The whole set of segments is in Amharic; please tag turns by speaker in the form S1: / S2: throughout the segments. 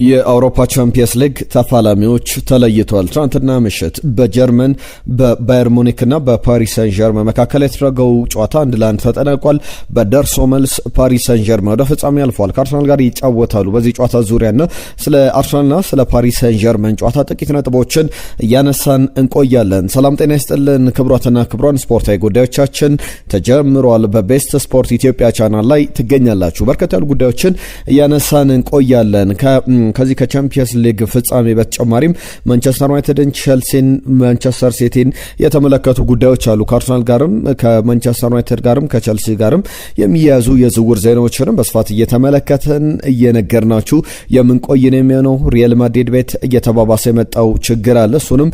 S1: የአውሮፓ ቻምፒየንስ ሊግ ተፋላሚዎች ተለይተዋል። ትናንትና ምሽት በጀርመን በባየር ሙኒክና በፓሪስ ሰን ዠርመን መካከል የተደረገው ጨዋታ 1-1 ተጠናቋል። በደርሶ መልስ ፓሪስ ሰን ዠርመን ወደ ፍጻሜ አልፏል። ከአርሰናል ጋር ይጫወታሉ። በዚህ ጨዋታ ዙሪያና ስለ አርሰናልና ስለ ፓሪስ ሰን ዠርመን ጨዋታ ጥቂት ነጥቦችን እያነሳን እንቆያለን። ሰላም ጤና ይስጥልን ክቡራትና ክቡራን፣ ስፖርታዊ ጉዳዮቻችን ተጀምሯል። በቤስት ስፖርት ኢትዮጵያ ቻናል ላይ ትገኛላችሁ። በርከት ያሉ ጉዳዮችን እያነሳን እንቆያለን። ከዚህ ከቻምፒየንስ ሊግ ፍጻሜ በተጨማሪም ማንቸስተር ዩናይትድን፣ ቸልሲን፣ ማንቸስተር ሲቲን የተመለከቱ ጉዳዮች አሉ። ከአርሰናል ጋርም ከማንቸስተር ዩናይትድ ጋርም ከቸልሲ ጋርም የሚያዙ የዝውውር ዜናዎችንም በስፋት እየተመለከትን እየነገርናችሁ የምንቆይ ነው የሚሆነው። ሪያል ማድሪድ ቤት እየተባባሰ የመጣው ችግር አለ። እሱንም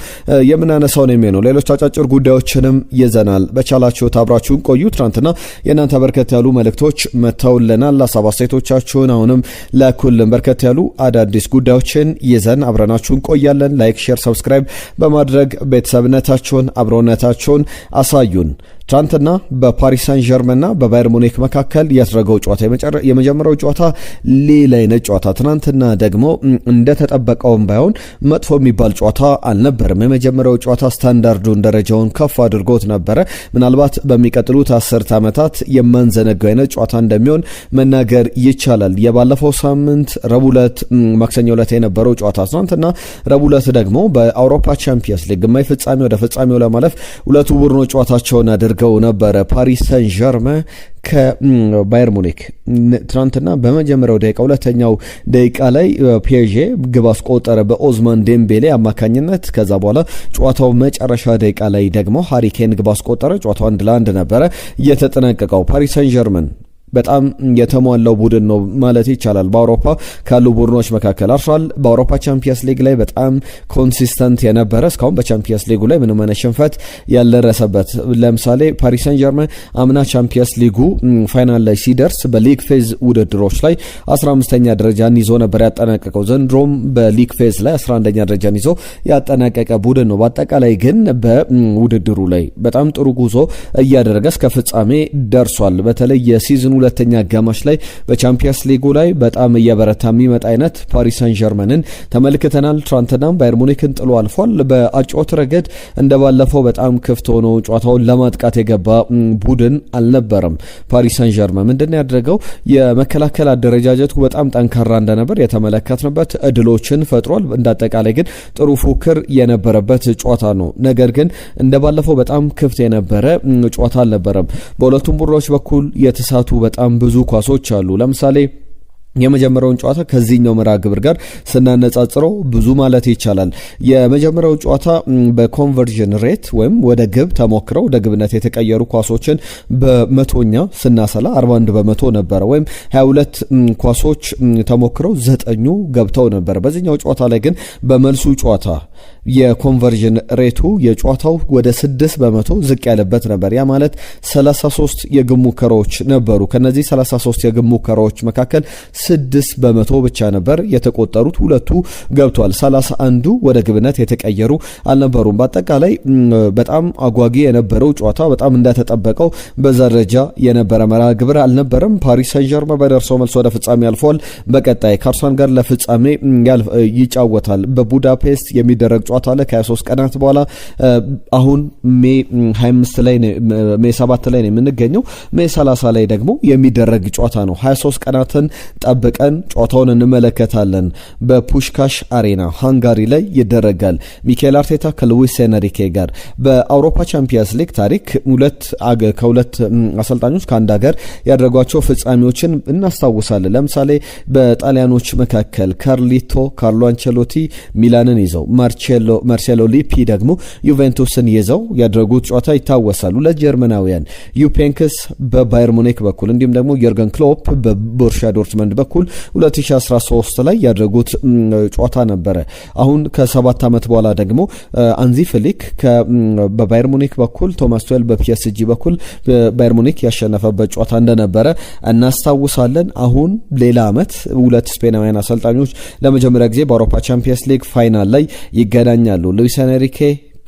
S1: የምናነሳው ነው የሚሆነው። ሌሎች አጫጭር ጉዳዮችንም ይዘናል። በቻላችሁት አብራችሁን ቆዩ። ትናንትና የእናንተ በርከት ያሉ መልእክቶች መተውልናል። ሀሳብ አስተያየቶቻችሁን አሁንም ላኩልን። በርከት ያሉ አዳዲስ ጉዳዮችን ይዘን አብረናችሁን ቆያለን። ላይክ፣ ሼር፣ ሰብስክራይብ በማድረግ ቤተሰብነታችሁን አብሮነታችሁን አሳዩን። ትናንትና በፓሪስ ሳን ዠርመንና በባየር ሙኒክ መካከል ያደረገው ጨዋታ የመጀመሪያው ጨዋታ ሌላ አይነት ጨዋታ፣ ትናንትና ደግሞ እንደተጠበቀውም ባይሆን መጥፎ የሚባል ጨዋታ አልነበረም። የመጀመሪያው ጨዋታ ስታንዳርዱን ደረጃውን ከፍ አድርጎት ነበረ። ምናልባት በሚቀጥሉት 10 ዓመታት የማንዘነጋው አይነት ጨዋታ እንደሚሆን መናገር ይቻላል። የባለፈው ሳምንት ረቡዕ ዕለት ማክሰኞ ዕለት የነበረው ጨዋታ ትናንትና ረቡዕ ዕለት ደግሞ በአውሮፓ ቻምፒየንስ ሊግ ግማሽ ፍጻሜ ወደ ፍጻሜው ለማለፍ ሁለቱ ቡድኖች ጨዋታቸውን አድርገው ነበረ። ፓሪስ ሰን ዠርመን ከባየር ሙኒክ ትናንትና በመጀመሪያው ደቂቃ ሁለተኛው ደቂቃ ላይ ፒኤዤ ግብ አስቆጠረ በኦዝማን ዴምቤሌ አማካኝነት። ከዛ በኋላ ጨዋታው መጨረሻ ደቂቃ ላይ ደግሞ ሃሪ ኬን ግብ አስቆጠረ። ጨዋታው 1-1 ነበረ እየተጠናቀቀው። ፓሪስ ሰን ዠርመን በጣም የተሟላው ቡድን ነው ማለት ይቻላል። በአውሮፓ ካሉ ቡድኖች መካከል አርሰናል በአውሮፓ ቻምፒየንስ ሊግ ላይ በጣም ኮንሲስተንት የነበረ እስካሁን በቻምፒየንስ ሊጉ ላይ ምንም አይነት ሽንፈት ያልደረሰበት። ለምሳሌ ፓሪስ ሰን ዠርመን አምና ቻምፒየንስ ሊጉ ፋይናል ላይ ሲደርስ በሊግ ፌዝ ውድድሮች ላይ 15ኛ ደረጃን ይዞ ነበር ያጠናቀቀው። ዘንድሮም በሊግ ፌዝ ላይ 11ኛ ደረጃን ይዞ ያጠናቀቀ ቡድን ነው። በአጠቃላይ ግን በውድድሩ ላይ በጣም ጥሩ ጉዞ እያደረገ እስከ ፍጻሜ ደርሷል። በተለይ የሲዝኑ ሁለተኛ አጋማሽ ላይ በቻምፒየንስ ሊጉ ላይ በጣም እየበረታ የሚመጣ አይነት ፓሪስ ሳን ዠርመንን ተመልክተናል። ትናንትናም ባየር ሙኒክን ጥሎ አልፏል። በአጨዋወት ረገድ እንደባለፈው በጣም ክፍት ሆኖ ጨዋታውን ለማጥቃት የገባ ቡድን አልነበረም። ፓሪስ ሳን ዠርመን ምንድነው ያደረገው? የመከላከል አደረጃጀቱ በጣም ጠንካራ እንደነበር የተመለከትንበት እድሎችን ፈጥሯል። እንዳጠቃላይ ግን ጥሩ ፉክር የነበረበት ጨዋታ ነው። ነገር ግን እንደባለፈው በጣም ክፍት የነበረ ጨዋታ አልነበረም። በሁለቱም ቡድኖች በኩል የተሳቱ በጣም ብዙ ኳሶች አሉ። ለምሳሌ የመጀመሪያውን ጨዋታ ከዚህኛው መርሃ ግብር ጋር ስናነጻጽረው ብዙ ማለት ይቻላል። የመጀመሪያው ጨዋታ በኮንቨርዥን ሬት ወይም ወደ ግብ ተሞክረው ወደ ግብነት የተቀየሩ ኳሶችን በመቶኛ ስናሰላ 41 በመቶ ነበረ። ወይም 22 ኳሶች ተሞክረው 9 ገብተው ነበር። በዚህኛው ጨዋታ ላይ ግን በመልሱ ጨዋታ የኮንቨርዥን ሬቱ የጨዋታው ወደ 6 በመቶ ዝቅ ያለበት ነበር። ያ ማለት 33 የግብ ሙከራዎች ነበሩ። ከነዚህ 33 የግብ ሙከራዎች መካከል 6 በመቶ ብቻ ነበር የተቆጠሩት። ሁለቱ ገብቷል። 31ዱ ወደ ግብነት የተቀየሩ አልነበሩም። በአጠቃላይ በጣም አጓጊ የነበረው ጨዋታ በጣም እንደተጠበቀው በዛ ደረጃ የነበረ መርሃ ግብር አልነበረም። ፓሪስ ሰን ዠርመን በደርሶ መልስ ወደ ፍጻሜ አልፏል። በቀጣይ ከአርሰናል ጋር ለፍጻሜ ይጫወታል። በቡዳፔስት የሚደረግ ጨዋታ አለ ከ23 ቀናት በኋላ። አሁን ሜይ 25 ላይ ሜይ 7 ላይ ነው የምንገኘው። ሜይ 30 ላይ ደግሞ የሚደረግ ጨዋታ ነው። 23 ቀናትን ጠብቀን ጨዋታውን እንመለከታለን። በፑሽካሽ አሬና ሃንጋሪ ላይ ይደረጋል። ሚካኤል አርቴታ ከሉዊስ ኤንሪኬ ጋር በአውሮፓ ቻምፒየንስ ሊግ ታሪክ ከሁለት አሰልጣኞች ከአንድ ሀገር ያደረጓቸው ፍጻሜዎችን እናስታውሳለን። ለምሳሌ በጣሊያኖች መካከል ካርሎ አንቸሎቲ ሚላንን ይዘው ማርሴሎ ሊፒ ደግሞ ዩቬንቱስን ይዘው ያደረጉት ጨዋታ ይታወሳል። ሁለት ጀርመናውያን ዩፔንክስ በባየር ሙኒክ በኩል እንዲሁም ደግሞ የርገን ክሎፕ በቦሩሲያ ዶርትመንድ በኩል 2013 ላይ ያደረጉት ጨዋታ ነበረ። አሁን ከ7 ዓመት በኋላ ደግሞ አንዚ ፍሊክ በባየር ሙኒክ በኩል ቶማስ ቱዌል በፒኤስጂ በኩል ባየር ሙኒክ ያሸነፈበት ጨዋታ እንደነበረ እናስታውሳለን። አሁን ሌላ ዓመት ሁለት ስፔናውያን አሰልጣኞች ለመጀመሪያ ጊዜ በአውሮፓ ቻምፒየንስ ሊግ ፋይናል ላይ ይገናኛሉ። ሉዊስ ኤንሪኬ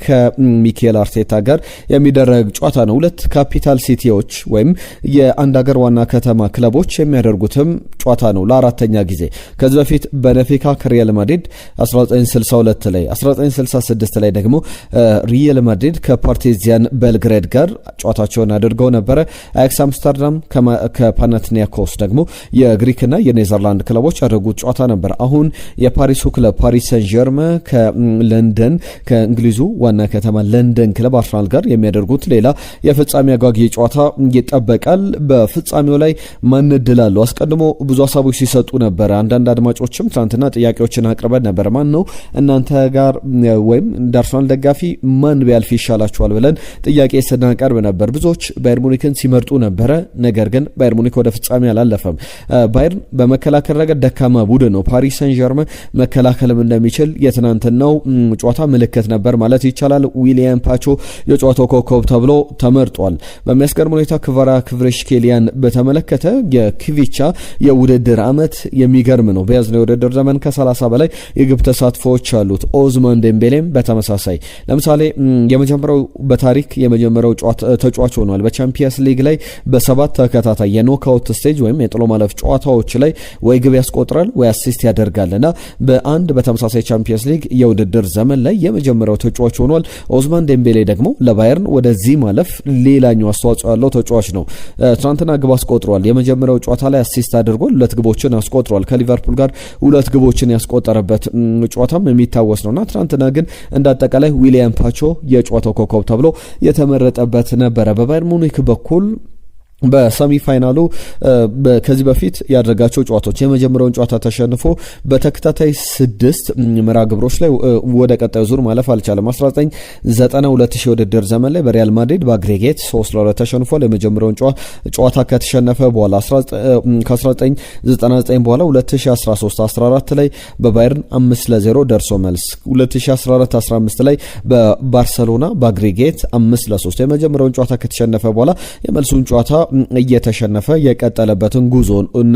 S1: ከሚኬል አርቴታ ጋር የሚደረግ ጨዋታ ነው። ሁለት ካፒታል ሲቲዎች ወይም የአንድ ሀገር ዋና ከተማ ክለቦች የሚያደርጉትም ጨዋታ ነው ለአራተኛ ጊዜ። ከዚህ በፊት በነፊካ ከሪያል ማድሪድ 1962 ላይ 1966 ላይ ደግሞ ሪያል ማድሪድ ከፓርቲዚያን ቤልግሬድ ጋር ጨዋታቸውን አድርገው ነበረ። አያክስ አምስተርዳም ከፓናትኒያኮስ ደግሞ የግሪክና የኔዘርላንድ ክለቦች ያደረጉት ጨዋታ ነበር። አሁን የፓሪሱ ክለብ ፓሪስ ሰን ዠርመን ከለንደን ከእንግሊዙ ዋና ከተማ ለንደን ክለብ አርሰናል ጋር የሚያደርጉት ሌላ የፍጻሜ አጓጊ ጨዋታ ይጠበቃል። በፍጻሜው ላይ ማን እድል አለው? አስቀድሞ ብዙ ሀሳቦች ሲሰጡ ነበር። አንዳንድ አድማጮችም ትናንትና ጥያቄዎችን አቅርበን ነበር። ማን ነው እናንተ ጋር ወይም እንደ አርሰናል ደጋፊ ማን ቢያልፍ ይሻላችኋል ብለን ጥያቄ ስናቀርብ ነበር። ብዙዎች ባየር ሙኒክን ሲመርጡ ነበረ። ነገር ግን ባየር ሙኒክ ወደ ፍጻሜ አላለፈም። ባየርን በመከላከል ረገድ ደካማ ቡድን ነው። ፓሪስ ሰን ዠርመን መከላከልም እንደሚችል የትናንትናው ጨዋታ ምልክት ነበር ማለት ይቻላል። ዊሊያም ፓቾ የጨዋታው ኮከብ ተብሎ ተመርጧል። በሚያስገርም ሁኔታ ክቫራትስኬሊያን በተመለከተ የክቪቻ የውድድር ዓመት የሚገርም ነው። በያዝነው የውድድር ዘመን ከ30 በላይ የግብ ተሳትፎዎች አሉት። ኦዝማን ዴምቤሌም በተመሳሳይ ለምሳሌ የመጀመሪያው በታሪክ የመጀመሪያው ተጫዋች ሆኗል። በቻምፒየንስ ሊግ ላይ በሰባት ተከታታይ የኖክአውት ስቴጅ ወይም የጥሎ ማለፍ ጨዋታዎች ላይ ወይ ግብ ያስቆጥራል ወይ አሲስት ያደርጋልና በአንድ በተመሳሳይ ቻምፒየንስ ሊግ የውድድር ዘመን ላይ የመጀመሪያው ተጫዋች ሆኗል። ኦዝማን ዴምቤሌ ደግሞ ለባየርን ወደዚህ ማለፍ ሌላኛው አስተዋጽኦ ያለው ተጫዋች ነው። ትናንትና ግብ አስቆጥሯል። የመጀመሪያው ጨዋታ ላይ አሲስት አድርጓል። 2 ግቦችን አስቆጥሯል። ከሊቨርፑል ጋር 2 ግቦችን ያስቆጠረበት ጨዋታም የሚታወስ ነውና ትናንትና ግን እንዳጠቃላይ ዊሊያም ፓቾ የጨዋታው ኮከብ ተብሎ የተመረጠበት ነበረ። በባየር ሙኒክ በኩል በሰሚ ፋይናሉ ከዚህ በፊት ያደረጋቸው ጨዋታዎች የመጀመሪያውን ጨዋታ ተሸንፎ በተከታታይ 6 መርሃ ግብሮች ላይ ወደ ቀጣዩ ዙር ማለፍ አልቻለም። 1992 ውድድር ዘመን ላይ በሪያል ማድሪድ በአግሬጌት 3-2 ተሸንፏል። የመጀመሪያውን ጨዋታ ከተሸነፈ በኋላ ከ1999 በኋላ 2013-14 ላይ በባየርን 5-0 ደርሶ መልስ 2014-15 ላይ በባርሰሎና በአግሬጌት 5-3 የመጀመሪያውን ጨዋታ ከተሸነፈ በኋላ የመልሱን ጨዋታ እየተሸነፈ የቀጠለበትን ጉዞ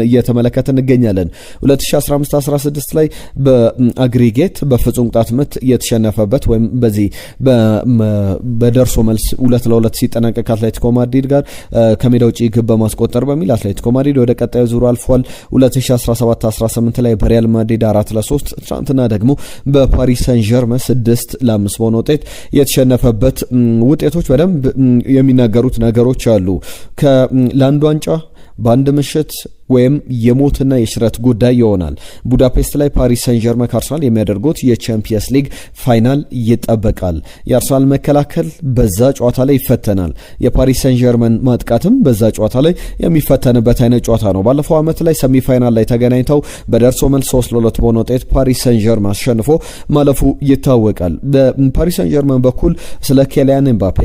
S1: እየተመለከተ እንገኛለን። 2015-16 ላይ በአግሪጌት በፍጹም ቅጣት ምት የተሸነፈበት ወይም በዚህ በደርሶ መልስ 2-2 ሲጠናቀቅ አትሌቲኮ ማድሪድ ጋር ከሜዳ ውጪ ግብ በማስቆጠር በሚል አትሌቲኮ ማድሪድ ወደ ቀጣዩ ዙር አልፏል። 2017-18 ላይ በሪያል ማድሪድ 4-3 ትናንትና ደግሞ በፓሪስ ሰን ዠርመን 6-5 በሆነ ውጤት የተሸነፈበት ውጤቶች በደንብ የሚናገሩት ነገሮች አሉ። ለአንድ ዋንጫ በአንድ ምሽት ወይም የሞትና የሽረት ጉዳይ ይሆናል። ቡዳፔስት ላይ ፓሪስ ሰን ዠርመን ከአርሰናል የሚያደርጉት የቻምፒየንስ ሊግ ፋይናል ይጠበቃል። የአርሰናል መከላከል በዛ ጨዋታ ላይ ይፈተናል። የፓሪስ ሰን ዠርመን ማጥቃትም በዛ ጨዋታ ላይ የሚፈተንበት አይነት ጨዋታ ነው። ባለፈው ዓመት ላይ ሰሚ ፋይናል ላይ ተገናኝተው በደርሶ መልስ 3-2 በሆነ ውጤት ፓሪስ ሰን ዠርመን አሸንፎ ማለፉ ይታወቃል። በፓሪስ ሰን ዠርመን በኩል ስለ ኬሊያን ኤምባፔ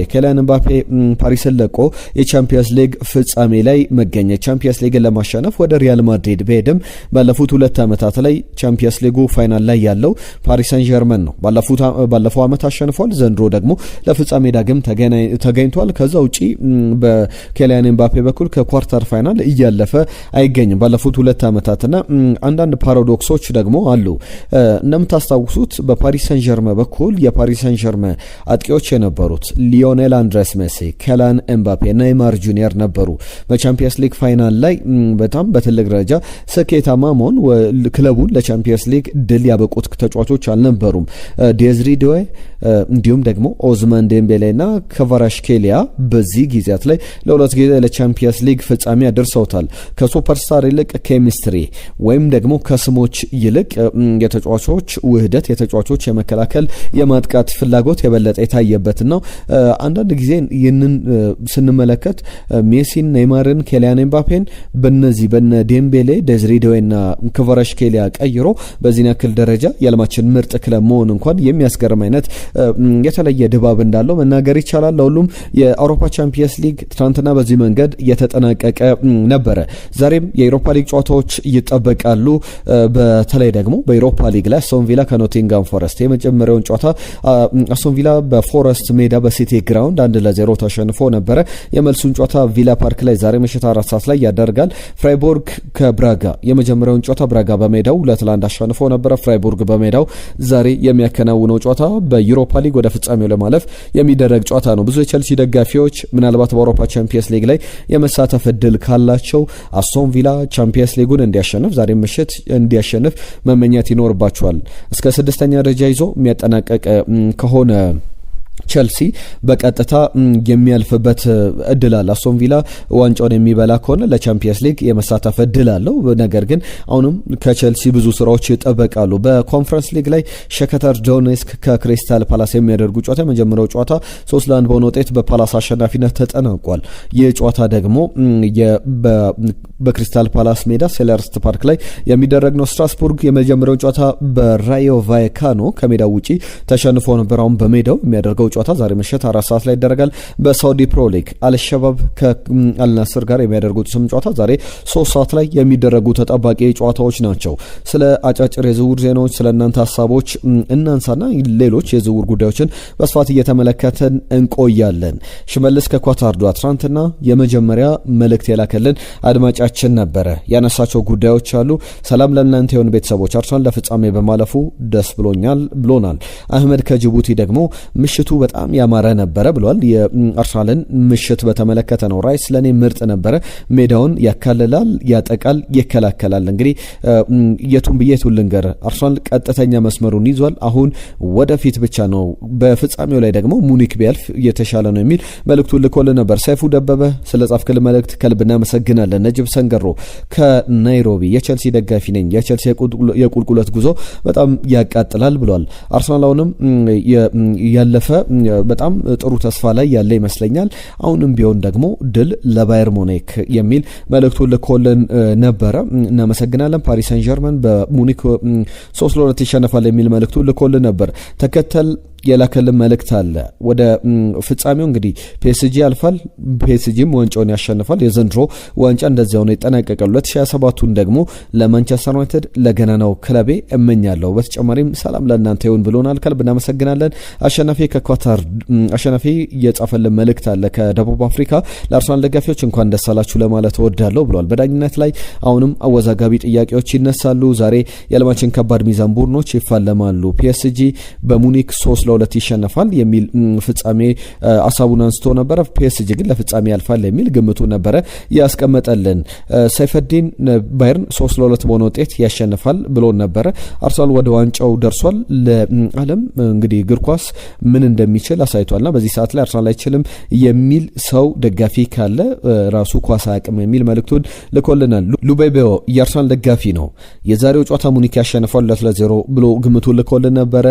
S1: ፓሪስን ለቆ የቻምፒየንስ ሊግ ፍጻሜ ላይ መገኘት ቻምፒየንስ ሊግን ለማሸነፍ ወደ ሪያል ማድሪድ በሄድም ባለፉት 2 ዓመታት ላይ ቻምፒየንስ ሊጉ ፋይናል ላይ ያለው ፓሪስ ሰን ዠርመን ነው። ባለፈው ዓመት አሸንፏል። ዘንድሮ ደግሞ ለፍጻሜ ዳግም ተገኝቷል። ከዛ ውጪ በኬሊያን ኤምባፔ በኩል ከኳርተር ፋይናል እያለፈ አይገኝም ባለፉት 2 ዓመታትና አንዳንድ ፓራዶክሶች ደግሞ አሉ። እንደምታስታውሱት በፓሪስ ሰን ዠርመን በኩል የፓሪስ ሰን ዠርመን አጥቂዎች የነበሩት ሊዮኔል አንድሬስ ሜሲ፣ ኬሊያን ኤምባፔ፣ ኔይማር ጁኒየር ነበሩ። በቻምፒየንስ ሊግ ፋይናል ላይ በጣም በትልቅ ደረጃ ስኬታማ መሆን ክለቡን ለቻምፒየንስ ሊግ ድል ያበቁት ተጫዋቾች አልነበሩም። ዴዝሪ ዶዌ እንዲሁም ደግሞ ኦዝማን ዴምቤሌ እና ክቫራትስኬሊያ በዚህ ጊዜያት ላይ ለ2 ጊዜ ለቻምፒየንስ ሊግ ፍጻሜ አደርሰውታል። ከሱፐርስታር ይልቅ ኬሚስትሪ ወይም ደግሞ ከስሞች ይልቅ የተጫዋቾች ውህደት፣ የተጫዋቾች የመከላከል የማጥቃት ፍላጎት የበለጠ የታየበት ነው። አንዳንድ ጊዜ ይህንን ስንመለከት ሜሲን፣ ኔይማርን፣ ኬሊያን ኤምባፔን በነዚህ በነ ዴምቤሌ፣ ዴዝሪ ዶዌና ክቫራትስኬሊያ ቀይሮ በዚህ ያክል ደረጃ የዓለማችን ምርጥ ክለብ መሆን እንኳን የሚያስገርም አይነት የተለየ ድባብ እንዳለው መናገር ይቻላል። ለሁሉም የአውሮፓ ቻምፒየንስ ሊግ ትናንትና በዚህ መንገድ የተጠናቀቀ ነበረ። ዛሬም የአውሮፓ ሊግ ጨዋታዎች ይጠበቃሉ። በተለይ ደግሞ በአውሮፓ ሊግ ላይ አስቶን ቪላ ከኖቲንጋም ፎረስት የመጀመሪያውን ጨዋታ አስቶን ቪላ በፎረስት ሜዳ በሲቲ ግራውንድ 1-0 ተሸንፎ ነበረ። የመልሱን ጨዋታ ቪላ ፓርክ ላይ ዛሬ ምሽት 4 ሰዓት ላይ ያደርጋል። ፍራይቡርግ ፍራይቦርግ ከብራጋ የመጀመሪያውን ጨዋታ ብራጋ በሜዳው 2-1 አሸንፎ ነበር። ፍራይቦርግ በሜዳው ዛሬ የሚያከናውነው ጨዋታ በዩሮፓ ሊግ ወደ ፍጻሜው ለማለፍ የሚደረግ ጨዋታ ነው። ብዙ የቸልሲ ደጋፊዎች ምናልባት በአውሮፓ ቻምፒየንስ ሊግ ላይ የመሳተፍ እድል ካላቸው አስቶን ቪላ ቻምፒየንስ ሊጉን እንዲያሸንፍ ዛሬ ምሽት እንዲያሸንፍ መመኘት ይኖርባቸዋል። እስከ 6ኛ ደረጃ ይዞ የሚያጠናቀቅ ከሆነ ቸልሲ በቀጥታ የሚያልፍበት እድል አለ። አስቶን ቪላ ዋንጫውን የሚበላ ከሆነ ለቻምፒየንስ ሊግ የመሳተፍ እድል አለው። ነገር ግን አሁንም ከቸልሲ ብዙ ስራዎች ይጠበቃሉ። በኮንፈረንስ ሊግ ላይ ሸክታር ዶኔስክ ከክሪስታል ፓላስ የሚያደርጉ ጨዋታ የመጀመሪያው ጨዋታ 3-1 በሆነ ውጤት በፓላስ አሸናፊነት ተጠናቋል። ይህ ጨዋታ ደግሞ በክሪስታል ፓላስ ሜዳ ሴልኸርስት ፓርክ ላይ የሚደረግ ነው። ስትራስቡርግ የመጀመሪያው ጨዋታ በራዮ ቫይካኖ ከሜዳው ውጪ ተሸንፎ ነበር። አሁን በሜዳው የሚያደርገው ጨዋታ ዛሬ ምሽት 4 ሰዓት ላይ ይደረጋል። በሳውዲ ፕሮ ሊግ አልሸባብ ከአልናስር ጋር የሚያደርጉት ጨዋታ ዛሬ 3 ሰዓት ላይ የሚደረጉ ተጠባቂ ጨዋታዎች ናቸው። ስለ አጫጭር የዝውውር ዜናዎች ስለ እናንተ ሀሳቦች እናንሳና ሌሎች የዝውውር ጉዳዮችን በስፋት እየተመለከተን እንቆያለን። ሽመልስ ከኳታር ዶሃ ትናንትና የመጀመሪያ መልእክት የላከልን አድማጫችን ነበረ። ያነሳቸው ጉዳዮች አሉ። ሰላም ለእናንተ የሆኑ ቤተሰቦች፣ አርሰናል ለፍጻሜ በማለፉ ደስ ብሎናል። አህመድ ከጅቡቲ ደግሞ ምሽቱ በጣም ያማረ ነበረ ብሏል። የአርሰናልን ምሽት በተመለከተ ነው። ራይስ ለኔ ምርጥ ነበረ። ሜዳውን ያካልላል፣ ያጠቃል፣ ይከላከላል። እንግዲህ የቱን ብዬቱን ልንገር፣ አርሰናል ቀጥተኛ መስመሩን ይዟል። አሁን ወደፊት ብቻ ነው። በፍጻሜው ላይ ደግሞ ሙኒክ ቢያልፍ የተሻለ ነው የሚል መልእክቱን ልኮል ነበር። ሰይፉ ደበበ ስለ ጻፍክል መልእክት ከልብ እናመሰግናለን። ነጅብ ሰንገሮ ከናይሮቢ የቸልሲ ደጋፊ ነኝ። የቸልሲ የቁልቁለት ጉዞ በጣም ያቃጥላል ብሏል። አርሰናል አሁንም ያለፈ በጣም ጥሩ ተስፋ ላይ ያለ ይመስለኛል። አሁንም ቢሆን ደግሞ ድል ለባየር ሙኒክ የሚል መልእክቱን ልኮልን ነበረ። እናመሰግናለን። ፓሪስ ሰን ዠርመን በሙኒክ 3-2 ይሸነፋል የሚል መልእክቱን ልኮልን ነበር። ተከተል የላከልን መልእክት አለ። ወደ ፍጻሜው እንግዲህ ፒኤስጂ ያልፋል፣ ፒኤስጂም ዋንጫውን ያሸንፋል። የዘንድሮ ዋንጫ እንደዚያው ነው ይጠናቀቃል። 2027ቱን ደግሞ ለማንቸስተር ዩናይትድ ለገናናው ክለቤ እመኛለሁ። በተጨማሪም ሰላም ለእናንተ ይሁን ብሎናል። ከልብ እናመሰግናለን። አሸናፊ ከኳታር አሸናፊ የጻፈልን መልእክት አለ። ከደቡብ አፍሪካ ለአርሰናል ደጋፊዎች እንኳን ደስ አላችሁ ለማለት እወዳለሁ ብሏል። በዳኝነት ላይ አሁንም አወዛጋቢ ጥያቄዎች ይነሳሉ። ዛሬ የዓለማችን ከባድ ሚዛን ቡድኖች ይፋለማሉ። ፒኤስጂ በሙኒክ 3-2 ይሸነፋል የሚል ፍጻሜ ሀሳቡን አንስቶ ነበረ። ፒኤስጂ ግን ለፍጻሜ ያልፋል የሚል ግምቱ ነበረ ያስቀመጠልን። ሰይፈዲን ባየርን 3-2 በሆነ ውጤት ያሸንፋል ብሎ ነበረ። አርሰናል ወደ ዋንጫው ደርሷል። ለዓለም እንግዲህ እግር ኳስ ምን እንደሚችል አሳይቷልና በዚህ ሰዓት ላይ አርሰናል አይችልም የሚል ሰው ደጋፊ ካለ ራሱ ኳስ አያውቅም የሚል መልእክቱን ልኮልናል። ሉቤቤዮ የአርሰናል ደጋፊ ነው። የዛሬው ጨዋታ ሙኒክ ያሸንፋል 2-0 ብሎ ግምቱን ልኮልን ነበረ።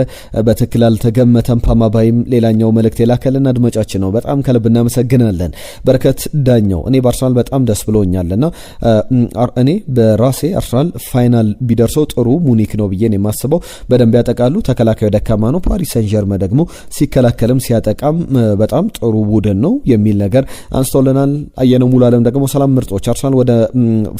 S1: በትክክል አልተገመተም። ፓማባይም ሌላኛው መልእክት የላከልን አድማጫችን ነው። በጣም ከልብ እናመሰግናለን። በረከት ዳኛው እኔ በአርሰናል በጣም ደስ ብሎኛልና እኔ በራሴ አርሰናል ፋይናል ቢደርሰው ጥሩ ሙኒክ ነው ብዬ ነው የማስበው። በደንብ ያጠቃሉ። ተከላካዩ ደካማ ነው። ፓሪስ ሰን ዠርመን ደግሞ ሲከላከልም ሲያጠቃም በጣም ጥሩ ቡድን ነው የሚል ነገር አንስቶልናል። አየነው ሙሉ አለም ደግሞ ሰላም ምርጦች፣ አርሰናል ወደ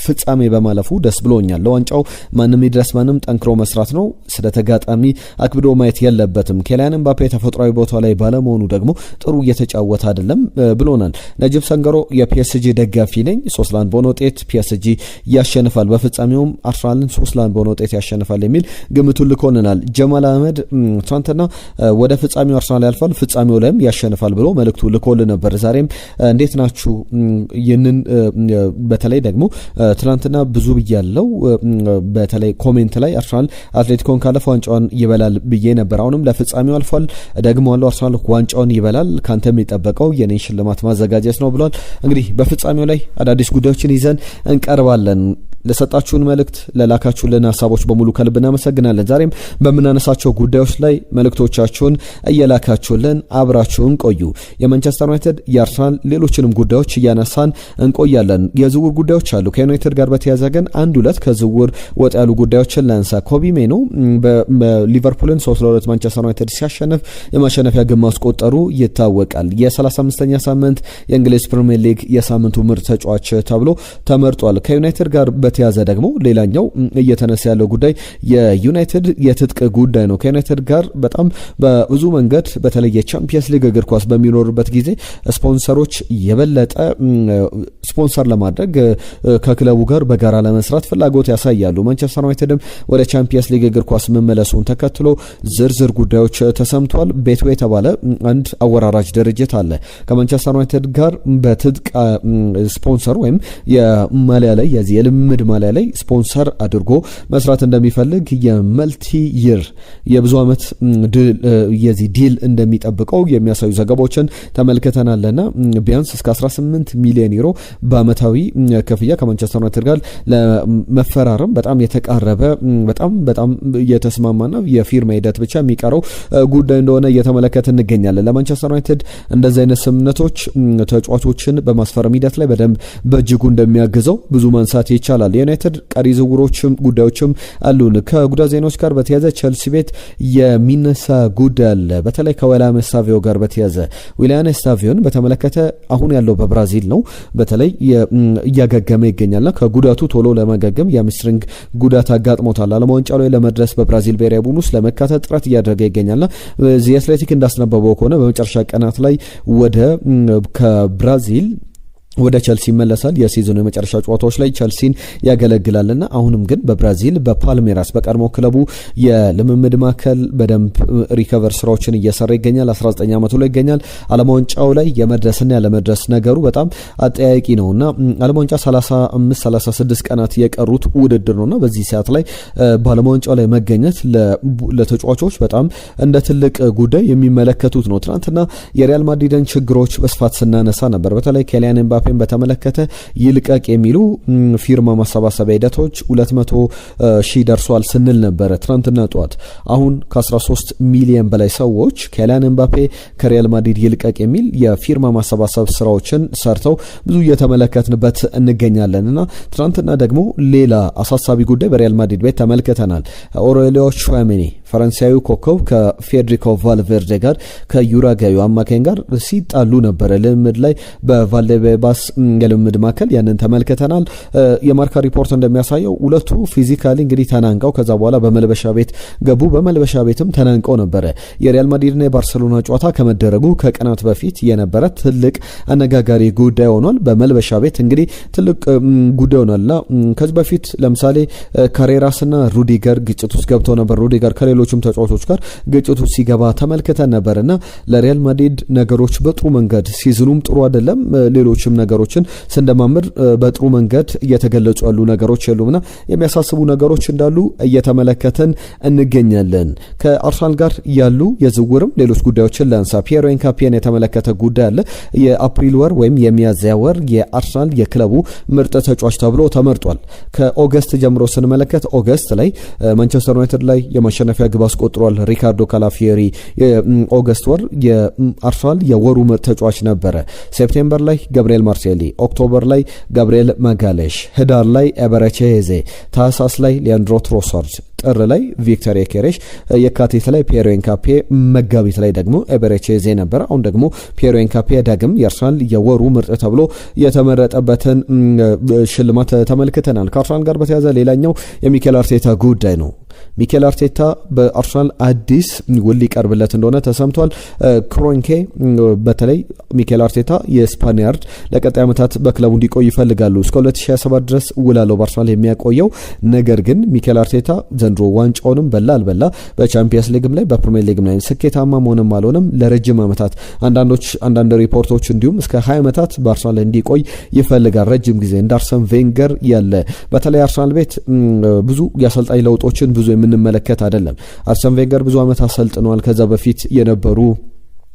S1: ፍጻሜ በማለፉ ደስ ብሎኛል። ለዋንጫው ማንም ይድረስ ማንም ጠንክሮ መስራት ነው። ስለ ተጋጣሚ አክብዶ ማየት የለበትም። ኬሊያን ኤምባፔ ተፈጥሯዊ ቦታ ላይ ባለመሆኑ ደግሞ ጥሩ እየተጫወተ አይደለም ብሎናል። ነጅብ ሰንገሮ የፒኤስጂ ደጋፊ ነኝ። 3-1 በሆነ ውጤት ፒኤስጂ ያሸንፋል፣ በፍጻሜውም አርሰናልን 3-1 በሆነ ውጤት ያሸንፋል የሚል ግምቱን ልኮልናል። ጀማል አህመድ ትናንትና ወደ ፍጻሜው አርሰናል ያልፋል፣ ፍጻሜው ላይም ያሸንፋል ብሎ መልእክቱ ልኮልን ነበር። ዛሬም እንዴት ናችሁ? ይህንን በተለይ ደግሞ ትናንትና ብዙ ብያለው። በተለይ ኮሜንት ላይ አርሰናል አትሌቲኮን ካለፈ ዋንጫውን ይበላል ብዬ ነበር። አሁንም ለፍጻሜው አልፏል። ደግሞ አለው አርሰናል ዋንጫውን ይበላል። ካንተ የሚጠበቀው የኔን ሽልማት ማዘጋጀት ነው ብሏል። እንግዲህ በፍጻሜው ላይ አዳዲስ ጉዳዮችን ይዘን እንቀርባለን። ለሰጣችሁን መልእክት ለላካችሁልን ሀሳቦች በሙሉ ከልብ እናመሰግናለን። ዛሬም በምናነሳቸው ጉዳዮች ላይ መልእክቶቻችሁን እየላካችሁልን አብራችሁን ቆዩ። የማንቸስተር ዩናይትድ የአርሰናል ሌሎችንም ጉዳዮች እያነሳን እንቆያለን። የዝውውር ጉዳዮች አሉ። ከዩናይትድ ጋር በተያያዘ ግን 1-2 ከዝውውር ወጥ ያሉ ጉዳዮችን ላንሳ። ኮቢ ሜኖ በሊቨርፑልን 3-2 ማንቸስተር ዩናይትድ ሲያሸንፍ የማሸነፊያ ግብ ማስቆጠሩ ይታወቃል። የ35ኛ ሳምንት የእንግሊዝ ፕሪሚየር ሊግ የሳምንቱ ምርጥ ተጫዋች ተብሎ ተመርጧል። ከዩናይትድ ጋር በተያዘ ደግሞ ሌላኛው እየተነሳ ያለው ጉዳይ የዩናይትድ የትጥቅ ጉዳይ ነው። ከዩናይትድ ጋር በጣም በብዙ መንገድ በተለይ የቻምፒየንስ ሊግ እግር ኳስ በሚኖርበት ጊዜ ስፖንሰሮች የበለጠ ስፖንሰር ለማድረግ ከክለቡ ጋር በጋራ ለመስራት ፍላጎት ያሳያሉ። ማንቸስተር ዩናይትድም ወደ ቻምፒየንስ ሊግ እግር ኳስ መመለሱን ተከትሎ ዝርዝር ጉዳዮች ተሰምቷል። ቤቶ የተባለ አንድ አወራራጅ ድርጅት አለ። ከማንቸስተር ዩናይትድ ጋር በትጥቅ ስፖንሰር ወይም የማሊያ ላይ የልምምድ ማሊያ ላይ ስፖንሰር አድርጎ መስራት እንደሚፈልግ የመልቲ ይር የብዙ ዓመት የዚህ ዲል እንደሚጠብቀው የሚያሳዩ ዘገባዎችን ተመልክተናልና ቢያንስ እስከ 18 ሚሊዮን ዩሮ በአመታዊ ክፍያ ከማንቸስተር ዩናይትድ ጋር ለመፈራረም በጣም የተቃረበ በጣም የተስማማና የፊርማ ሂደት ብቻ የሚቀረው ጉዳይ እንደሆነ እየተመለከተ እንገኛለን። ለማንቸስተር ዩናይትድ እንደዚህ አይነት ስምምነቶች ተጫዋቾችን በማስፈረም ሂደት ላይ በደንብ በእጅጉ እንደሚያግዘው ብዙ ማንሳት ይቻላል። የዩናይትድ ቀሪ ዝውውሮችም ጉዳዮችም አሉን። ከጉዳይ ዜናዎች ጋር በተያዘ ቸልሲ ቤት የሚነሳ ጉዳይ አለ። በተለይ ከዊሊያን ኤስታቪዮ ጋር በተያዘ ዊሊያን ኤስታቪዮን በተመለከተ አሁን ያለው በብራዚል ነው። በተለይ እያገገመ ይገኛልና ከጉዳቱ ቶሎ ለማገገም የሃምስትሪንግ ጉዳት አጋጥሞታል። ዓለም ዋንጫው ላይ ለመድረስ በብራዚል ብሔራዊ ቡድን ውስጥ ለመካተት ጥረት እያደረገ ይገኛልና ዚ አትሌቲክ እንዳስነበበው ከሆነ በመጨረሻ ቀናት ላይ ወደ ከብራዚል ወደ ቸልሲ ይመለሳል። የሲዝኑ የመጨረሻ ጨዋታዎች ላይ ቸልሲን ያገለግላልና አሁንም ግን በብራዚል በፓልሜራስ በቀድሞ ክለቡ የልምምድ ማዕከል በደንብ ሪከቨር ስራዎችን እየሰራ ይገኛል። 19 ዓመቱ ላይ ይገኛል። ዓለም ዋንጫው ላይ የመድረስና ያለመድረስ ነገሩ በጣም አጠያቂ ነውና ዓለም ዋንጫ 35-36 ቀናት የቀሩት ውድድር ነውና በዚህ ሰዓት ላይ በዓለም ዋንጫው ላይ መገኘት ለተጫዋቾች በጣም እንደ ትልቅ ጉዳይ የሚመለከቱት ነው። ትናንትና የሪያል ማድሪድን ችግሮች በስፋት ስናነሳ ነበር። በተለይ ኪሊያን ኤምባፔ በተመለከተ ይልቀቅ የሚሉ ፊርማ ማሰባሰቢያ ሂደቶች 200,000 ደርሷል ስንል ነበረ ትናንትና ጠዋት። አሁን ከ13 ሚሊዮን በላይ ሰዎች ኪሊያን ኤምባፔ ከሪያል ማድሪድ ይልቀቅ የሚል የፊርማ ማሰባሰብ ስራዎችን ሰርተው ብዙ እየተመለከትንበት እንገኛለንና ትናንትና ደግሞ ሌላ አሳሳቢ ጉዳይ በሪያል ማድሪድ ቤት ተመልክተናል። ኦሬሊዮ ቹዋሜኒ ፈረንሳዊ ኮከብ ከፌዴሪኮ ቫልቬርዴ ጋር ከዩራጋዩ አማካኝ ጋር ሲጣሉ ነበረ ልምምድ ላይ በቫልዴቤባስ የልምምድ ማዕከል ያንን ተመልክተናል። የማርካ ሪፖርት እንደሚያሳየው ሁለቱ ፊዚካሊ እንግዲህ ተናንቀው ከዛ በኋላ በመልበሻ ቤት ገቡ። በመልበሻ ቤትም ተናንቀው ነበረ። የሪያል ማድሪድና የባርሴሎና ጨዋታ ከመደረጉ ከቀናት በፊት የነበረ ትልቅ አነጋጋሪ ጉዳይ ሆኗል። በመልበሻ ቤት እንግዲህ ትልቅ ጉዳይ ሆኗልና ከዚህ በፊት ለምሳሌ ካሬራስና ሩዲገር ግጭት ውስጥ ገብተው ነበር። ሩዲገር ከሌሎችም ተጫዋቾች ጋር ግጭት ውስጥ ሲገባ ተመልክተን ነበርና ለሪያል ማድሪድ ነገሮች በጥሩ መንገድ ሲዝኑም ጥሩ አይደለም። ሌሎችም ነገሮችን ስንደማምር በጥሩ መንገድ እየተገለጹ ያሉ ነገሮች የሉምና የሚያሳስቡ ነገሮች እንዳሉ እየተመለከተን እንገኛለን። ከአርሰናል ጋር ያሉ የዝውውርም ሌሎች ጉዳዮችን ላንሳ። ፒየሮ ኤንካፒየን የተመለከተ ጉዳይ አለ። የአፕሪል ወር ወይም የሚያዝያ ወር የአርሰናል የክለቡ ምርጥ ተጫዋች ተብሎ ተመርጧል። ከኦገስት ጀምሮ ስንመለከት ኦገስት ላይ ማንቸስተር ዩናይትድ ላይ የማሸነፊያ ግብ አስቆጥሯል ሪካርዶ ካላፊዮሪ። የኦገስት ወር የአርሰናል የወሩ ምርጥ ተጫዋች ነበረ። ሴፕቴምበር ላይ ገብርኤል ማርሴሊ፣ ኦክቶበር ላይ ጋብሪኤል ማጋሌሽ፣ ህዳር ላይ ኤበረቺ ኤዜ፣ ታህሳስ ላይ ሊያንድሮ ትሮሳርድ፣ ጥር ላይ ቪክተር ዮኬሬሽ፣ የካቲት ላይ ፒየሮ ኤንካፒ፣ መጋቢት ላይ ደግሞ ኤበረቺ ኤዜ ነበር። አሁን ደግሞ ፒየሮ ኤንካፒ ዳግም የአርሰናል የወሩ ምርጥ ተብሎ የተመረጠበትን ሽልማት ተመልክተናል። ከአርሰናል ጋር በተያያዘ ሌላኛው የሚኬል አርቴታ ጉዳይ ነው። ሚኬል አርቴታ በአርሰናል አዲስ ውል ሊቀርብለት እንደሆነ ተሰምቷል። ክሮንኬ በተለይ ሚኬል አርቴታ የስፓኒያርድ ለቀጣይ ዓመታት በክለቡ እንዲቆይ ይፈልጋሉ። እስከ 2027 ድረስ ውል አለው በአርሰናል የሚያቆየው። ነገር ግን ሚኬል አርቴታ ዘንድሮ ዋንጫውንም በላ አልበላ በቻምፒየንስ ሊግም ላይ በፕሪሚየር ሊግም ላይ ስኬታማ መሆንም አልሆነም ለረጅም ዓመታት አንዳንድ ሪፖርቶች እንዲሁም እስከ 20 ዓመታት በአርሰናል እንዲቆይ ይፈልጋል። ረጅም ጊዜ እንደ አርሰን ቬንገር ያለ በተለይ አርሰናል ቤት ብዙ የአሰልጣኝ ለውጦችን ብዙ የምንመለከት አይደለም። አርሰን ቬንገር ብዙ ዓመት አሰልጥኗል። ከዛ በፊት የነበሩ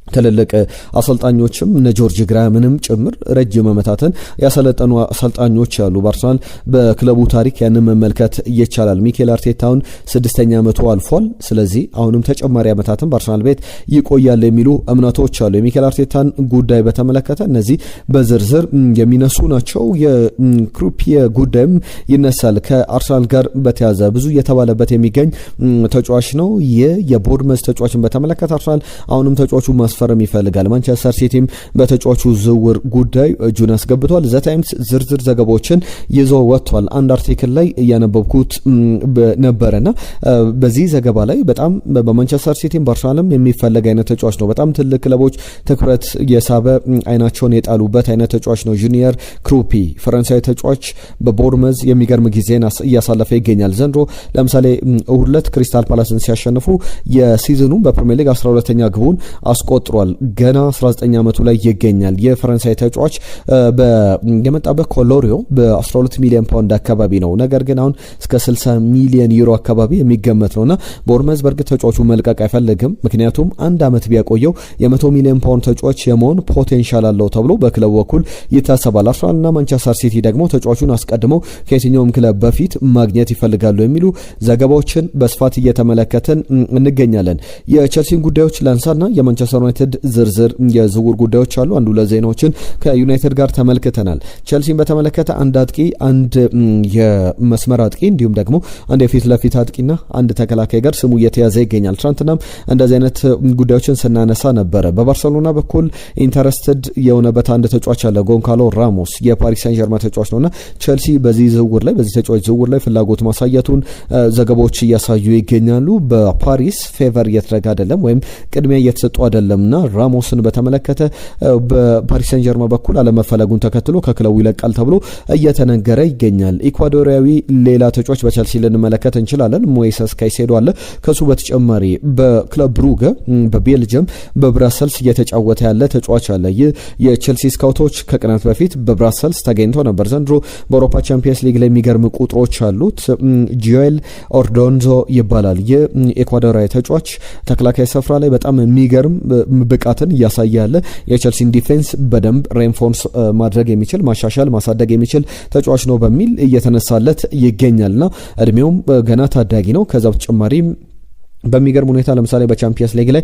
S1: ትልልቅ አሰልጣኞችም እነ ጆርጅ ግራምንም ጭምር ረጅም ዓመታትን ያሰለጠኑ አሰልጣኞች ያሉ በአርሰናል በክለቡ ታሪክ ያንን መመልከት ይቻላል። ሚኬል አርቴታውን 6ኛ ዓመቱ አልፏል። ስለዚህ አሁንም ተጨማሪ ዓመታትን በአርሰናል ቤት ይቆያል የሚሉ እምነቶች አሉ። የሚኬል አርቴታን ጉዳይ በተመለከተ እነዚህ በዝርዝር የሚነሱ ናቸው። የክሩፒየ ጉዳይም ይነሳል። ከአርሰናል ጋር በተያዘ ብዙ እየተባለበት የሚገኝ ተጫዋች ነው። የቦርንመዝ ተጫዋችን በተመለከተ አርሰናል አሁንም ተጫዋቹ ማስፈረም ማስፈረም ይፈልጋል። ማንቸስተር ሲቲም በተጫዋቹ ዝውውር ጉዳይ እጁን አስገብቷል። ዘ ታይምስ ዝርዝር ዘገባዎችን ይዞ ወጥቷል። አንድ አርቲክል ላይ እያነበብኩት ነበረና በዚህ ዘገባ ላይ በጣም በማንቸስተር ሲቲም በአርሰናልም የሚፈለግ አይነት ተጫዋች ነው። በጣም ትልቅ ክለቦች ትኩረት የሳበ አይናቸውን የጣሉበት አይነት ተጫዋች ነው። ጁኒየር ክሩፒ ፈረንሳዊ ተጫዋች በቦርመዝ የሚገርም ጊዜን እያሳለፈ ይገኛል። ዘንድሮ ለምሳሌ እሁድ ዕለት ክሪስታል ፓላስን ሲያሸንፉ የሲዝኑ በፕሪሚየር ሊግ 12ኛ ግቡን አስቆጥሯል። ገና 19 ዓመቱ ላይ ይገኛል። የፈረንሳይ ተጫዋች የመጣበት ኮሎሪዮ በ12 ሚሊዮን ፓውንድ አካባቢ ነው። ነገር ግን አሁን እስከ 60 ሚሊዮን ዩሮ አካባቢ የሚገመት ነውና ቦርመዝ በእርግጥ ተጫዋቹ መልቀቅ አይፈልግም። ምክንያቱም አንድ ዓመት ቢያቆየው የ100 ሚሊዮን ፓውንድ ተጫዋች የመሆን ፖቴንሻል አለው ተብሎ በክለቡ በኩል ይታሰባል። አርሰናልና ማንቸስተር ሲቲ ደግሞ ተጫዋቹን አስቀድመው ከየትኛውም ክለብ በፊት ማግኘት ይፈልጋሉ የሚሉ ዘገባዎችን በስፋት እየተመለከትን እንገኛለን። የቼልሲን ጉዳዮች ላንሳና የማንቸስተር ዩናይትድ ዝርዝር የዝውውር ጉዳዮች አሉ። አንዱ ለዜናዎችን ከዩናይትድ ጋር ተመልክተናል። ቼልሲን በተመለከተ አንድ አጥቂ፣ አንድ የመስመር አጥቂ እንዲሁም ደግሞ አንድ የፊት ለፊት አጥቂና አንድ ተከላካይ ጋር ስሙ እየተያዘ ይገኛል። ትናንትናም እንደዚህ አይነት ጉዳዮችን ስናነሳ ነበረ። በባርሰሎና በኩል ኢንተረስትድ የሆነበት አንድ ተጫዋች አለ፣ ጎንካሎ ራሞስ የፓሪስ ሳን ዠርማን ተጫዋች ነውና ቼልሲ በዚህ ተጫዋች ዝውውር ላይ ፍላጎት ማሳየቱን ዘገባዎች እያሳዩ ይገኛሉ። በፓሪስ ፌቨር እየተደረገ አይደለም ወይም ቅድሚያ እየተሰጡ አይደለምና ራሞስን በተመለከተ በፓሪስ ሳን ዠርማን በኩል አለመፈለጉን ተከትሎ ከክለቡ ይለቃል ተብሎ እየተነገረ ይገኛል። ኢኳዶሪያዊ ሌላ ተጫዋች በቼልሲ ልንመለከት እንችላለን። ሞይሰስ ካይሴዶ አለ። ከሱ በተጨማሪ በክለብ ብሩገ በቤልጅየም በብራሰልስ እየተጫወተ ያለ ተጫዋች አለ። ይህ የቼልሲ ስካውቶች ከቀናት በፊት በብራሰልስ ተገኝቶ ነበር። ዘንድሮ በአውሮፓ ቻምፒየንስ ሊግ ላይ የሚገርም ቁጥሮች አሉት። ጆኤል ኦርዶንዞ ይባላል። ይህ ኢኳዶራዊ ተጫዋች ተከላካይ ስፍራ ላይ በጣም የሚገርም ብቃትን እያሳየ ያለ የቼልሲን ዲፌንስ በደንብ ሬንፎርስ ማድረግ የሚችል ማሻሻል ማሳደግ የሚችል ተጫዋች ነው በሚል እየተነሳለት ይገኛልና እድሜውም ገና ታዳጊ ነው። ከዛ በተጨማሪ በሚገርም ሁኔታ ለምሳሌ በቻምፒየንስ ሊግ ላይ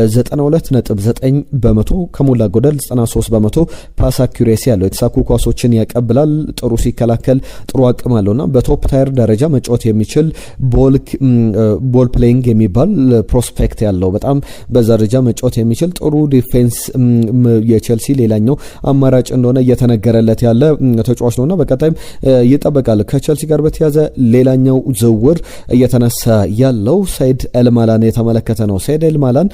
S1: 92.9% ከሞላ ጎደል 93% ፓስ አኩሬሲ ያለው የተሳኩ ኳሶችን ያቀብላል። ጥሩ ሲከላከል ጥሩ አቅም አለውና በቶፕ ታየር ደረጃ መጫወት የሚችል ቦል ፕሌይንግ የሚባል ፕሮስፔክት ያለው በጣም በዛ ደረጃ መጫወት የሚችል ጥሩ ዲፌንስ የቼልሲ ሌላኛው አማራጭ እንደሆነ እየተነገረለት ያለ ተጫዋች ነውና በቀጣይም ይጠበቃል። ከቼልሲ ጋር በተያዘ ሌላኛው ዝውውር እየተነሳ ያለው ሳይድ ኤልማላን የተመለከተ ነው። ሰይድ ኤልማላን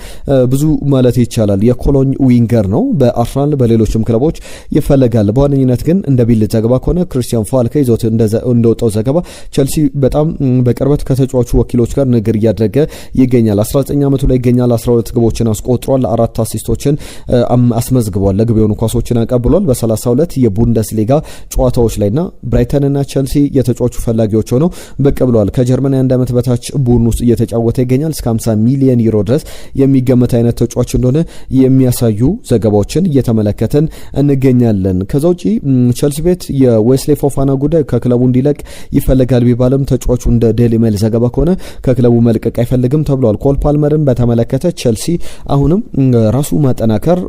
S1: ብዙ ማለት ይቻላል የኮሎኝ ዊንገር ነው። በአርሰናል በሌሎችም ክለቦች ይፈለጋል። በዋነኝነት ግን እንደ ቢል ዘገባ ከሆነ ክሪስቲያን ፋልከ ይዞት እንደወጣው ዘገባ ቼልሲ በጣም በቅርበት ከተጫዋቹ ወኪሎች ጋር ንግግር እያደረገ ይገኛል። 19 ዓመቱ ላይ ይገኛል። 12 ግቦችን አስቆጥሯል። 4 አሲስቶችን አስመዝግቧል። ለግብ የሆኑ ኳሶችን አቀብሏል በ32 የቡንደስሊጋ ጨዋታዎች ላይና ብራይተንና ቼልሲ የተጫዋቹ ፈላጊዎች ሆነው ብቅ ብለዋል። ከጀርመን አንድ ዓመት በታች ቡድን ውስጥ እየተጫወተ ይገኛል። እስከ 50 ሚሊዮን ዩሮ ድረስ የሚገመት አይነት ተጫዋች እንደሆነ የሚያሳዩ ዘገባዎችን እየተመለከተን እንገኛለን። ከዛ ውጪ ቼልሲ ቤት የዌስሌ ፎፋና ጉዳይ ከክለቡ እንዲለቅ ይፈልጋል ቢባልም ተጫዋቹ እንደ ዴሊ ሜል ዘገባ ከሆነ ከክለቡ መልቀቅ አይፈልግም ተብሏል። ኮል ፓልመርን በተመለከተ ቼልሲ አሁንም ራሱ ማጠናከር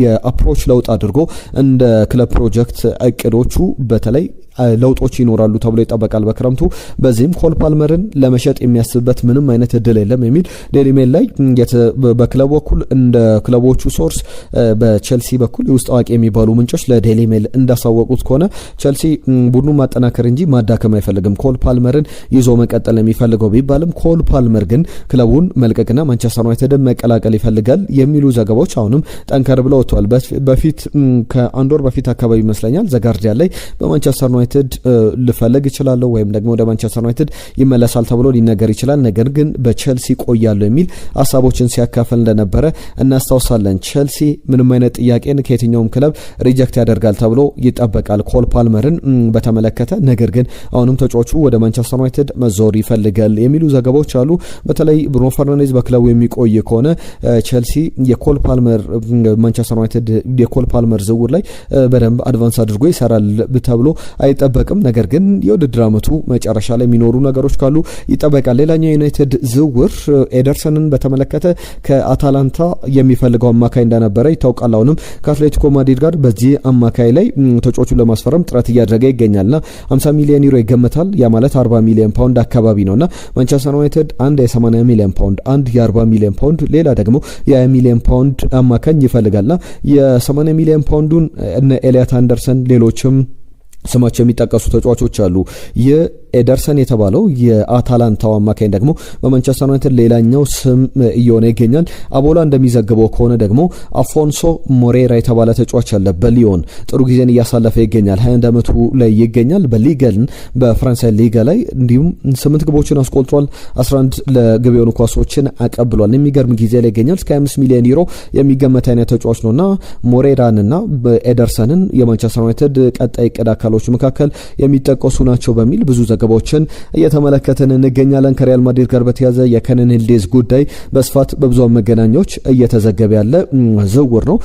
S1: የአፕሮች ለውጥ አድርጎ እንደ ክለብ ፕሮጀክት እቅዶቹ በተለይ ለውጦች ይኖራሉ ተብሎ ይጠበቃል በክረምቱ። በዚህም ኮል ፓልመርን ለመሸጥ የሚያስብበት ምንም አይነት እድል የለም የሚል ዴሊ ሜል ላይ በክለቡ በኩል እንደ ክለቦቹ ሶርስ በቼልሲ በኩል የውስጥ አዋቂ የሚባሉ ምንጮች ለዴሊ ሜል እንዳሳወቁት ከሆነ ቼልሲ ቡድኑ ማጠናከር እንጂ ማዳከም አይፈልግም። ኮል ፓልመርን ይዞ መቀጠል የሚፈልገው ቢባልም ኮል ፓልመር ግን ክለቡን መልቀቅና ማንቸስተር ዩናይትድን መቀላቀል ይፈልጋል የሚሉ ዘገባዎች አሁንም ጠንከር ብለው ወጥተዋል። በፊት ከአንድ ወር በፊት አካባቢ ይመስለኛል ዘጋርዲያን ላይ በማንቸስተር ዩናይትድ ልፈልግ ይችላል ወይም ደግሞ ወደ ማንቸስተር ዩናይትድ ይመለሳል ተብሎ ሊነገር ይችላል፣ ነገር ግን በቼልሲ ቆያለሁ የሚል ሀሳቦችን ሲያካፍል እንደነበረ እናስታውሳለን። ቼልሲ ምንም አይነት ጥያቄን ከየትኛውም ክለብ ሪጀክት ያደርጋል ተብሎ ይጠበቃል ኮል ፓልመርን በተመለከተ። ነገር ግን አሁንም ተጫዋቹ ወደ ማንቸስተር ዩናይትድ መዞር ይፈልጋል የሚሉ ዘገባዎች አሉ። በተለይ ብሩኖ ፈርናንዴዝ በክለቡ የሚቆይ ከሆነ ቼልሲ የኮል ፓልመር ማንቸስተር ዩናይትድ የኮል ፓልመር ዝውውር ላይ በደንብ አድቫንስ አድርጎ ይሰራል ተብሎ አይጠበቅም። ነገር ግን የውድድር ዓመቱ መጨረሻ ላይ የሚኖሩ ነገሮች ካሉ ይጠበቃል። ሌላኛው ዩናይትድ ዝውውር ኤደርሰንን በተመለከተ ከአታላንታ የሚፈልገው አማካይ እንደነበረ ይታወቃል። አሁንም ከአትሌቲኮ ማድሪድ ጋር በዚህ አማካይ ላይ ተጫዋቹን ለማስፈረም ጥረት እያደረገ ይገኛልና 50 ሚሊዮን ዩሮ ይገመታል። ያ ማለት 40 ሚሊዮን ፓውንድ አካባቢ ነውና ማንቸስተር ዩናይትድ አንድ የ80 ሚሊዮን ፓውንድ አንድ የ40 ሚሊዮን ፓውንድ ሌላ ደግሞ የ20 ሚሊዮን ፓውንድ አማካኝ ይፈልጋልና የ80 ሚሊዮን ፓውንዱን እነ ኤሊያት አንደርሰን ሌሎችም ስማቸው የሚጠቀሱ ተጫዋቾች አሉ። የኤደርሰን የተባለው የአታላንታው አማካኝ ደግሞ በማንቸስተር ዩናይትድ ሌላኛው ስም እየሆነ ይገኛል። አቦላ እንደሚዘግበው ከሆነ ደግሞ አፎንሶ ሞሬራ የተባለ ተጫዋች አለ። በሊዮን ጥሩ ጊዜን እያሳለፈ ይገኛል። 21 ዓመቱ ላይ ይገኛል። በሊገን በፍራንሳይ ሊጋ ላይ እንዲሁም 8 ግቦችን አስቆጥሯል። 11 ለግብ የሆኑ ኳሶችን አቀብሏል። የሚገርም ጊዜ ላይ ይገኛል። እስከ 25 ሚሊዮን ዩሮ የሚገመት አይነት ተጫዋች ነውና ሞሬራንና ኤደርሰንን የማንቸስተር ዩናይትድ ቀጣይ እቅድ አካሎች መካከል የሚጠቀሱ ናቸው በሚል ብዙ ዘገባዎችን እየተመለከትን እንገኛለን። ከሪያል ማድሪድ ጋር በተያዘ የከነን ሂልዴዝ ጉዳይ በስፋት በብዙሃን መገናኛዎች እየተዘገበ ያለ ዝውውር ነው።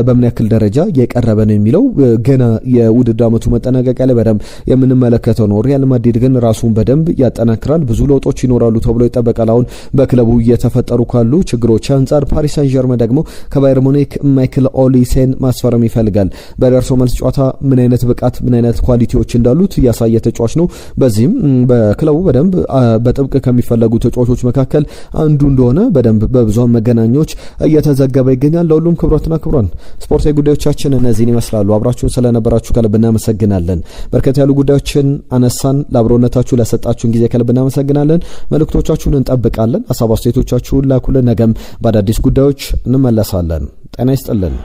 S1: በምን ያክል ደረጃ የቀረበ ነው የሚለው ገና የውድድር ዓመቱ መጠናቀቂያ ላይ በደንብ የምንመለከተው ነው። ሪያል ማድሪድ ግን ራሱን በደንብ ያጠናክራል። ብዙ ለውጦች ይኖራሉ ተብሎ ይጠበቃል። አሁን በክለቡ እየተፈጠሩ ካሉ ችግሮች አንጻር ፓሪስ ሳን ዠርመን ደግሞ ከባየር ሙኒክ ማይክል ኦሊሴን ማስፈረም ይፈልጋል። በደርሶ መልስ ጨዋታ ምን አይነት ብቃት ምን አይነት ኳሊቲዎች እንዳሉት ያሳየ ተጫዋች ነው። በዚህም በክለቡ በደንብ በጥብቅ ከሚፈለጉ ተጫዋቾች መካከል አንዱ እንደሆነ በደንብ በብዙሃን መገናኛዎች እየተዘገበ ይገኛል። ለሁሉም ክብራትና ክብራን ስፖርታዊ ጉዳዮቻችን እነዚህን ይመስላሉ። አብራችሁን ስለነበራችሁ ከልብ እናመሰግናለን። በርከት ያሉ ጉዳዮችን አነሳን። ለአብሮነታችሁ ለሰጣችሁን ጊዜ ከልብ እናመሰግናለን። መልእክቶቻችሁን እንጠብቃለን። ሀሳብ አስተያየቶቻችሁን ላኩልን። ነገም በአዳዲስ ጉዳዮች እንመለሳለን። ጤና ይስጥልን።